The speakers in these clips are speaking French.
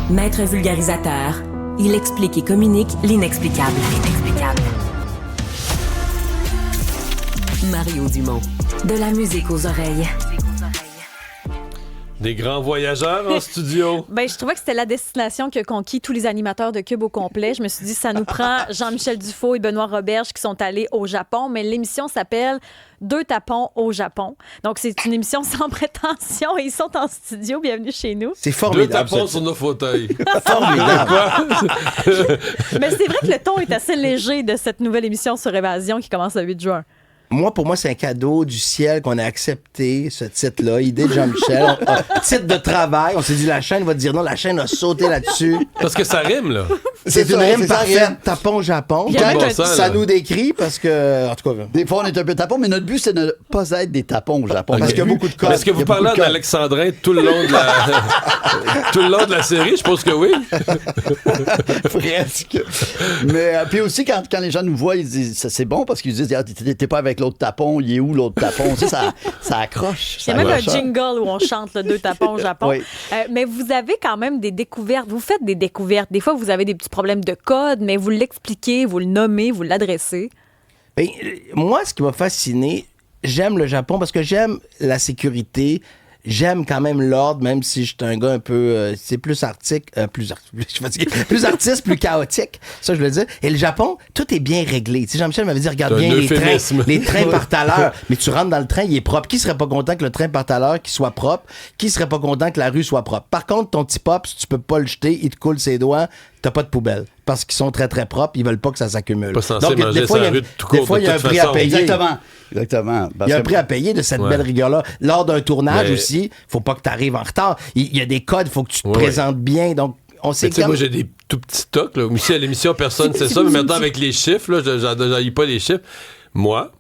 Maître vulgarisateur, il explique et communique l'inexplicable. Mario Dumont. De la musique aux oreilles. Des grands voyageurs en studio. Je trouvais que c'était la destination qui a conquis tous les animateurs de Cube au complet. Je me suis dit, ça nous prend Jean-Michel Dufault et Benoît Roberge qui sont allés au Japon. Mais l'émission s'appelle Deux tapons au Japon. Donc, c'est une émission sans prétention et ils sont en studio. Bienvenue chez nous. C'est formidable. Deux tapons sur nos fauteuils. Formidable. Mais c'est vrai que le ton est assez léger de cette nouvelle émission sur Évasion qui commence le 8 juin. Pour moi, c'est un cadeau du ciel qu'on a accepté, ce titre-là. Idée de Jean-Michel. Titre de travail. On s'est dit, la chaîne va dire non. La chaîne a sauté là-dessus. Parce que ça rime, là. C'est une rime parfaite. Tapon Japon. Ça nous décrit parce que, en tout cas... Des fois, on est un peu tapon, mais notre but, c'est de ne pas être des tapons au Japon. Parce qu'il y a beaucoup de codes. Est-ce que vous parlez d'Alexandrin tout le long de la... tout le long de la série? Je pense que oui. Presque. Mais puis aussi, quand les gens nous voient, ils disent, c'est bon parce qu'ils disent, t'es pas avec l'autre tapon, il est où l'autre tapon? Tu sais, ça accroche. Il y a même un jingle où on chante le Deux tapons au Japon. Oui. Mais vous avez quand même des découvertes. Vous faites des découvertes. Des fois, vous avez des petits problèmes de code, mais vous l'expliquez, vous le nommez, vous l'adressez. Moi, ce qui m'a fasciné, j'aime le Japon parce que j'aime la sécurité. J'aime quand même l'ordre, même si je suis un gars un peu... c'est plus arctique, plus artiste, plus chaotique. Ça, je veux dire. Et le Japon, tout est bien réglé. Tu sais, Jean-Michel m'avait dit, regarde bien les trains partent à l'heure. Mais tu rentres dans le train, il est propre. Qui serait pas content que le train parte à l'heure, qu'il soit propre? Qui serait pas content que la rue soit propre? Par contre, ton petit pop, si tu peux pas le jeter, il te coule ses doigts, t'as pas de poubelle. Parce qu'ils sont très, très propres, ils veulent pas que ça s'accumule. Pas censé manger sa rue tout court, des fois, il y a un prix à payer. Exactement. Il y a un prix à payer de cette belle rigueur-là. Lors d'un tournage aussi, faut pas que tu arrives en retard. Il y a des codes, il faut que tu te présentes bien. Donc, on sait que... Moi, j'ai des tout petits tocs. Là. Ici, à l'émission, personne ne sait ça. Mais maintenant, avec les chiffres, là, j'en pas les chiffres. Moi,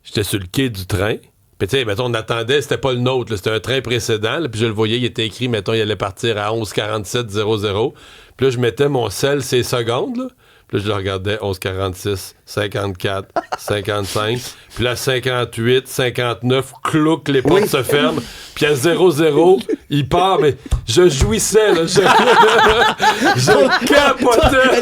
j'étais sur le quai du train. Puis, tu sais, mettons, on attendait, c'était pas le nôtre, là, c'était un train précédent. Là, puis, je le voyais, il était écrit, mettons, il allait partir à 11h47:00. Puis là, je mettais mon sel, ces secondes, là. Puis là, je le regardais, 11h46, 54, 55. Puis là, 58, 59, clouc, les portes se ferment. Puis à 00, il part, mais je jouissais, là. Je capotais.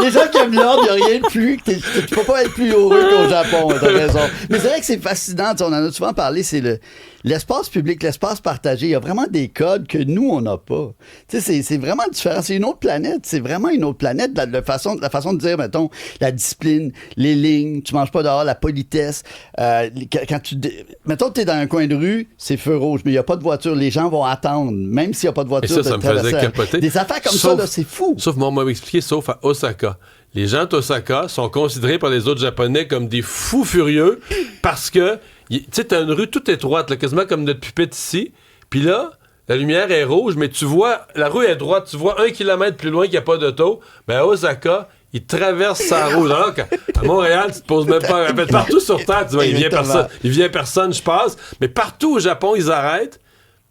Les gens qui aiment l'ordre, il n'y a rien de plus. Tu peux pas être plus heureux qu'au Japon, t'as raison. Mais c'est vrai que c'est fascinant, on en a souvent parlé, c'est l'espace public, l'espace partagé. Il y a vraiment des codes que nous, on n'a pas. Tu sais, c'est vraiment différent. C'est une autre planète. C'est vraiment une autre planète. La façon de dire, mettons, la discipline, les lignes, tu manges pas dehors, la politesse. Mettons que tu es dans un coin de rue, c'est feu rouge, mais il n'y a pas de voiture. Les gens vont attendre, même s'il n'y a pas de voiture. Et ça me faisait capoter. Des affaires comme ça, là, c'est fou. Sauf, moi, on m'a expliqué, sauf à Osaka. Les gens d'Osaka sont considérés par les autres Japonais comme des fous furieux parce que, tu sais, t'as une rue toute étroite, là, quasiment comme notre pupette ici. Puis là, la lumière est rouge, mais tu vois, la rue est droite, tu vois 1 kilomètre plus loin qu'il n'y a pas d'auto. Ben à Osaka, ils traversent sa route. Alors qu'à Montréal, tu te poses même pas... En fait, partout sur Terre, tu vois, il vient personne, je passe. Mais partout au Japon, ils arrêtent.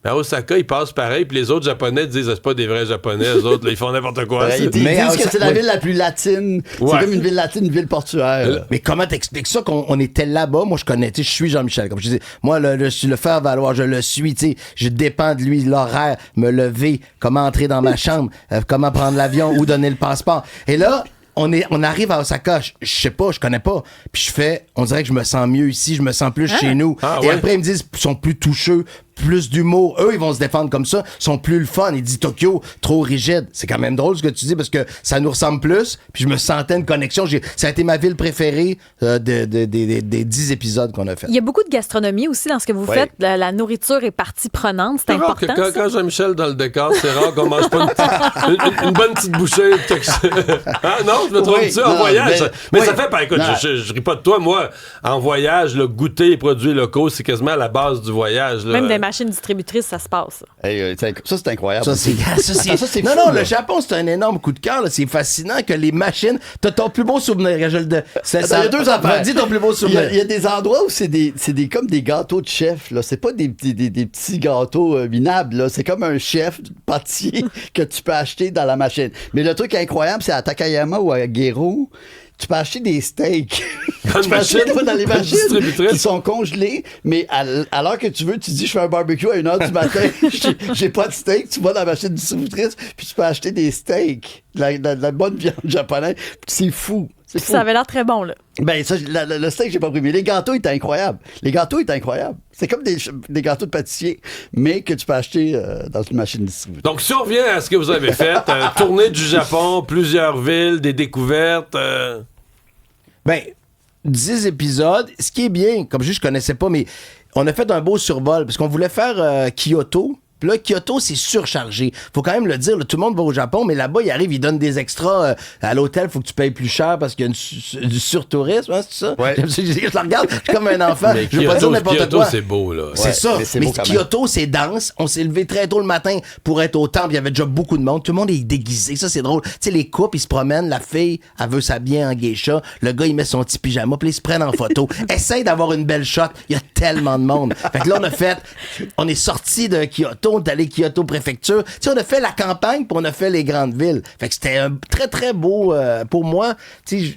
Mais à Osaka, ils passent pareil, puis les autres Japonais disent c'est pas des vrais Japonais, eux autres, là, ils font n'importe quoi. Ils disent que c'est la ville la plus latine. Ouais. C'est comme une ville latine, une ville portuaire. Mais comment t'expliques ça qu'on était là-bas? Moi, je connais, tu sais, je suis Jean-Michel. Comme je disais, moi, je suis le faire valoir, je le suis, tu sais, je dépends de lui, l'horaire, me lever, comment entrer dans ma chambre, comment prendre l'avion, où donner le passeport. Et là, on arrive à Osaka, je sais pas, je connais pas. Puis on dirait que je me sens mieux ici, je me sens plus chez nous. Et après, ils me disent, ils sont plus toucheux, plus d'humour. Eux, ils vont se défendre comme ça, sont plus le fun. Ils disent Tokyo, trop rigide. C'est quand même drôle ce que tu dis parce que ça nous ressemble plus. Puis je me sentais une connexion. Ça a été ma ville préférée des 10 épisodes qu'on a fait. Il y a beaucoup de gastronomie aussi dans ce que vous faites. La nourriture est partie prenante. C'est important. Quand Jean-Michel dans le décor, c'est rare qu'on mange pas une bonne petite bouchée. Ah non, je me trompe-tu en voyage? Mais ça fait pas. Écoute, je ris pas de toi. Moi, en voyage, le goûter les produits locaux, c'est quasiment à la base du voyage. Là. Même des machines distributrices, ça se passe. Hey, ça, c'est incroyable. Ça, c'est fou, non, le Japon, c'est un énorme coup de cœur. Là. C'est fascinant que les machines... T'as ton plus beau souvenir. Il y a deux affaires. Dis ton plus beau souvenir. Il y a des endroits où c'est comme des gâteaux de chef. Là. C'est pas des petits gâteaux minables. Là. C'est comme un chef pâtissier que tu peux acheter dans la machine. Mais le truc incroyable, c'est à Takayama ou à Gero. tu peux acheter des steaks. Dans Tu peux acheter dans les machines distributrice. qui sont congelées, mais à l'heure que tu veux, tu dis je fais un barbecue à 1h du matin, j'ai pas de steak, tu vas dans la machine distributrice, puis tu peux acheter des steaks, de la bonne viande japonaise. C'est fou. C'est fou. Ça avait l'air très bon, là. Ben, ça, le steak, j'ai pas pris. Mais les gâteaux étaient incroyables. C'est comme des gâteaux de pâtissier, mais que tu peux acheter dans une machine distributrice. Donc, si on revient à ce que vous avez fait, tournée du Japon, plusieurs villes, des découvertes. Ben, 10 épisodes. Ce qui est bien, comme je connaissais pas, mais on a fait un beau survol parce qu'on voulait faire Kyoto. Puis là, Kyoto, c'est surchargé. Faut quand même le dire, là, tout le monde va au Japon, mais là-bas, ils arrivent, ils donnent des extras à l'hôtel. Faut que tu payes plus cher parce qu'il y a du surtourisme, hein, c'est ça? Ouais. Je la regarde, je suis comme un enfant. Mais Je veux pas dire n'importe Kyoto, quoi. c'est beau, là. C'est ça. mais c'est Mais beau quand même. Kyoto, c'est dense. On s'est levé très tôt le matin pour être au temple. Il y avait déjà beaucoup de monde. Tout le monde est déguisé. Ça, c'est drôle. Tu sais, les couples, ils se promènent. La fille, elle veut s'habiller en geisha. Le gars, il met son petit pyjama. Puis ils se prennent en photo. Essaye d'avoir une belle shot. Il y a tellement de monde. Fait que là, on est sorti de Kyoto. On est allé Kyoto préfecture. Tu sais, on a fait la campagne puis on a fait les grandes villes. Fait que c'était un très, très beau, pour moi, tu sais,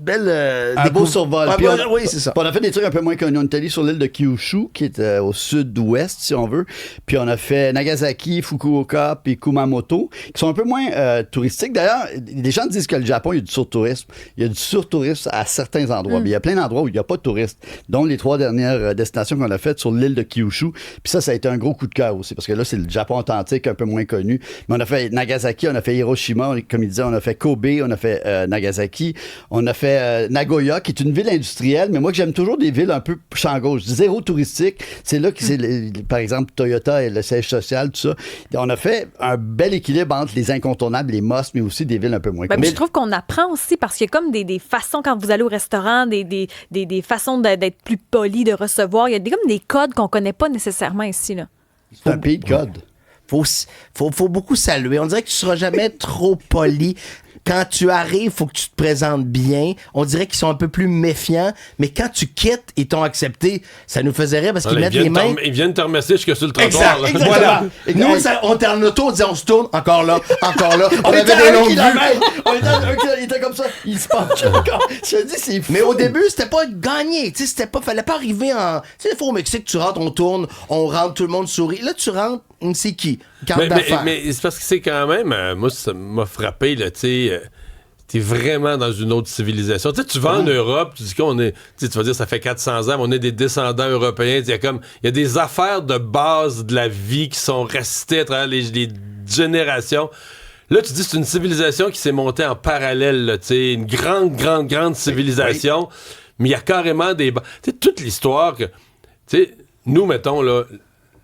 belle... Un beau survol. Ah, Puis oui, c'est ça. Puis on a fait des trucs un peu moins connus. On est allé sur l'île de Kyushu, qui est au sud-ouest, si on veut. Puis on a fait Nagasaki, Fukuoka, puis Kumamoto, qui sont un peu moins touristiques. D'ailleurs, les gens disent que le Japon, il y a du surtourisme. Il y a du surtourisme à certains endroits. Mais il y a plein d'endroits où il n'y a pas de touristes, dont les 3 dernières destinations qu'on a faites sur l'île de Kyushu. Puis ça a été un gros coup de cœur aussi, parce que là, c'est le Japon authentique, un peu moins connu. Mais on a fait Nagasaki, on a fait Hiroshima, comme il disait, on a fait Kobe, on a fait Nagasaki, on a fait Nagoya, qui est une ville industrielle, mais moi que j'aime toujours des villes un peu champ gauche, zéro touristique. C'est là que c'est, par exemple, Toyota et le siège social, tout ça. On a fait un bel équilibre entre les incontournables, les must, mais aussi des villes un peu moins Ben, connues. je trouve qu'on apprend aussi parce qu'il y a comme des façons, quand vous allez au restaurant, des façons d'être plus poli, de recevoir. Il y a comme des codes qu'on connaît pas nécessairement ici, là. C'est un pays de code. Faut beaucoup saluer. On dirait que tu seras jamais trop poli. Quand tu arrives, faut que tu te présentes bien. On dirait qu'ils sont un peu plus méfiants, mais quand tu quittes, ils t'ont accepté. Ça nous faisait rire parce qu'ils mettent les mains... Ils viennent te remercier jusque sur le trottoir. Exact, là. voilà. Exactement. Nous, on était en auto, on disait on se tourne, encore là. On était avait à des un longues vues. kilomètre. On était à un kilomètre. Il était comme ça. Il se penche encore. Je te dis, c'est fou. Mais au début, c'était pas gagné. Tu sais, fallait pas arriver en. Tu sais, des fois au Mexique, tu rentres, on tourne, on rentre, tout le monde sourit. Là, tu rentres, c'est qui? Carte d'affaires. Mais c'est parce que c'est quand même. Moi, ça m'a frappé, là, tu sais. T'es vraiment dans une autre civilisation. Tu sais, tu vas en Europe, tu dis qu'on est... Tu vas dire, ça fait 400 ans, mais on est des descendants européens. Il y a des affaires de base de la vie qui sont restées à travers les générations. Là, tu dis, c'est une civilisation qui s'est montée en parallèle, là, tu sais, une grande civilisation. Mais il y a carrément des... Tu sais, toute l'histoire que... Tu sais, nous, mettons, là...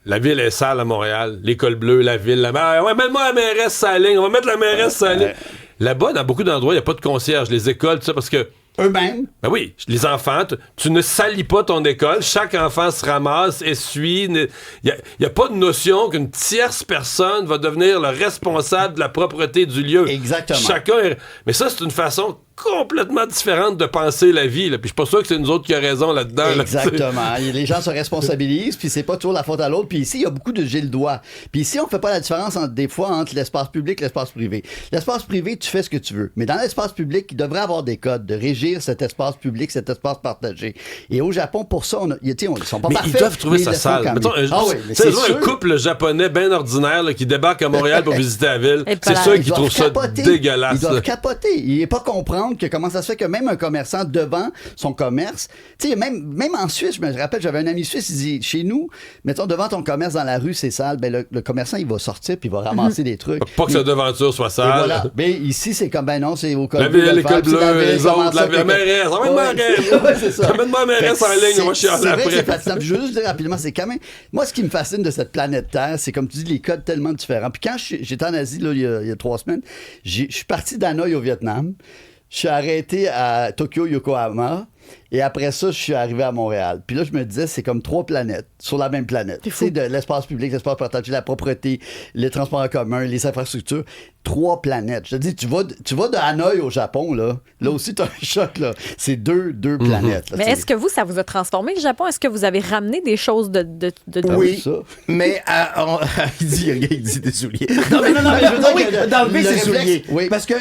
La ville est sale à Montréal, l'école bleue, la ville, la mer. Ouais, mets-moi la mairesse sur la ligne, on va mettre la mairesse sur la ligne. Là-bas, dans beaucoup d'endroits, il n'y a pas de concierge, les écoles, tout ça, parce que. Eux-mêmes. Ben oui, les enfants, tu ne salis pas ton école, chaque enfant se ramasse, essuie. Il n'y a pas de notion qu'une tierce personne va devenir le responsable de la propreté du lieu. Exactement. Mais ça, c'est une façon complètement différente de penser la vie. Là. Puis je suis pas sûr que c'est nous autres qui a raison là-dedans. Exactement. Les gens se responsabilisent, puis c'est pas toujours la faute à l'autre. Puis ici, il y a beaucoup de gilles doigts. Puis ici, on fait pas la différence des fois entre l'espace public et l'espace privé. L'espace privé, tu fais ce que tu veux. Mais dans l'espace public, il devrait avoir des codes de régir cet espace public, cet espace partagé. Et au Japon, pour ça, ils sont pas mais parfaits. ils doivent trouver ça le font sale. quand même. Mettons, c'est un couple japonais bien ordinaire là, qui débarque à Montréal pour visiter la ville. Et C'est sûr qu'ils trouvent ça dégueulasse. Ils doivent là. capoter. Ils ne pas comprendre que comment ça se fait que même un commerçant devant son commerce, tu sais, même en Suisse, je me rappelle, j'avais un ami suisse, il dit, chez nous, mettons, devant ton commerce dans la rue, c'est sale, ben le commerçant, il va sortir puis il va ramasser des trucs. Pas que sa devanture soit Et sale. voilà. Mais ici, c'est comme, ben non, c'est au col La bleu. ville, de le l'école faire, puis bleue, les comment autres, ça la fait mairesse. que- Emmène-moi la mairesse. Ouais, c'est ça. Emmène-moi la mairesse Fait que en ligne, on va chialer c'est vrai que après. c'est fascinant. Puis je veux juste dire rapidement, c'est quand même... Moi, ce qui me fascine de cette planète Terre, c'est comme tu dis, les codes tellement différents. Puis quand j'étais en Asie, là, il y a 3 semaines, je suis parti d'Hanoï au Vietnam. Je suis arrêté à Tokyo, Yokohama. Et après ça, je suis arrivé à Montréal. Puis là, je me disais, c'est comme 3 planètes sur la même planète. Tu sais, de l'espace public, l'espace partagé, la propreté, les transports en commun, les infrastructures. 3 planètes. Je te dis, tu vas de Hanoï au Japon, là aussi, tu as un choc, là. C'est deux planètes. Là, Mais est-ce que ça vous a transformé, le Japon? Est-ce que vous avez ramené des choses de Oui, ça. mais il dit des souliers. Non, mais je veux dire que d'enlever le ses réflexe, souliers. oui. Parce que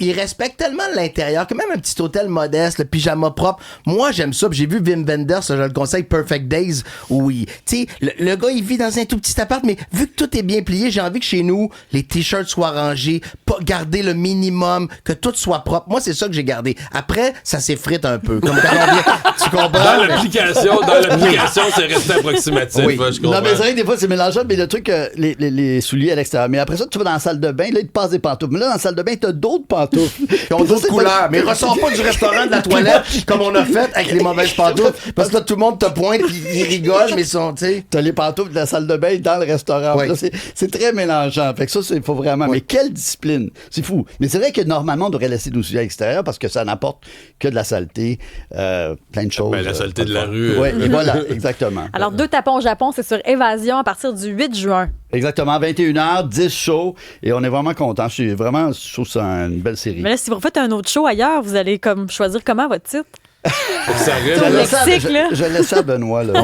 ils respectent tellement l'intérieur que même un petit hôtel modeste, le pyjama propre. Moi, j'aime ça. Puis j'ai vu Wim Wenders, je le conseille, Perfect Days, où tu sais, le gars, il vit dans un tout petit appart, mais vu que tout est bien plié, j'ai envie que chez nous, les t-shirts soient rangés, pas garder le minimum, que tout soit propre. Moi, c'est ça que j'ai gardé. Après, ça s'effrite un peu. Comme quand on vient, tu comprends? Dans l'application, c'est resté approximatif. Oui. Je comprends. Non, mais c'est vrai que des fois, c'est mélangeable, mais le truc, les souliers à l'extérieur. Mais après ça, tu vas dans la salle de bain, là, ils te passent des pantoufles. Mais là, dans la salle de bain, t'as d'autres pantoufles. Ils ont d'autres couleurs. Mais ressors pas du restaurant, de la toilette, comme on a fait avec les mauvaises pantoufles. Parce que là, tout le monde te pointe, puis ils rigolent, mais ils sont, tu sais. T'as les pantoufles de la salle de bain dans le restaurant. Oui. Là, c'est très mélangeant. Fait que ça, il faut vraiment. Oui. Mais quelle discipline! C'est fou. Mais c'est vrai que normalement, on devrait laisser nos souliers à l'extérieur parce que ça n'apporte que de la saleté, plein de choses. Ben, la saleté de la rue. Oui, et voilà, exactement. Alors, 2 tapons au Japon, c'est sur Évasion à partir du 8 juin. Exactement, 21h, 10 shows, et on est vraiment contents. Je trouve ça une belle série. Mais là, si vous refaites un autre show ailleurs, vous allez comme choisir comment votre titre? Ça rime, Toi, là. Mexique, là. Je laisse ça à Benoît. Là,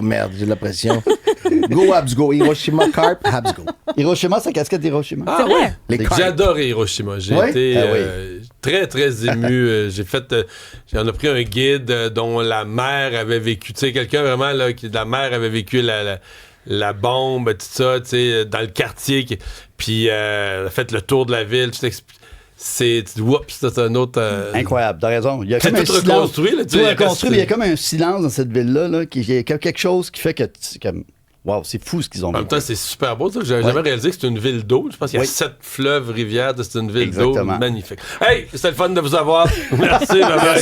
Merde, j'ai de la pression. Go, Habs, go. Hiroshima, Carp, Habs, go. Hiroshima, sa casquette d'Hiroshima. C'est vrai? Les Carp. J'ai adoré Hiroshima. J'ai Oui? été Ah oui. très, très ému. J'en ai pris un guide dont la mère avait vécu. Tu sais, quelqu'un vraiment, là, la mère avait vécu la bombe, tout ça, tu sais, dans le quartier. Puis elle a fait le tour de la ville. C'est un autre. Incroyable, t'as raison. Il y a C'est comme un tout silence. reconstruit, là, tu Tout sais, reconstruit, mais il y a comme un silence dans cette ville-là, là, il y a quelque chose qui fait que comme wow, c'est fou ce qu'ils ont En même fait. temps, c'est super beau. J'avais jamais réalisé que c'est une ville d'eau. Je pense qu'il y a 7 fleuves, rivières. C'est une ville d'eau Exactement. magnifique. Hey, c'était le fun de vous avoir. Merci, bye-bye.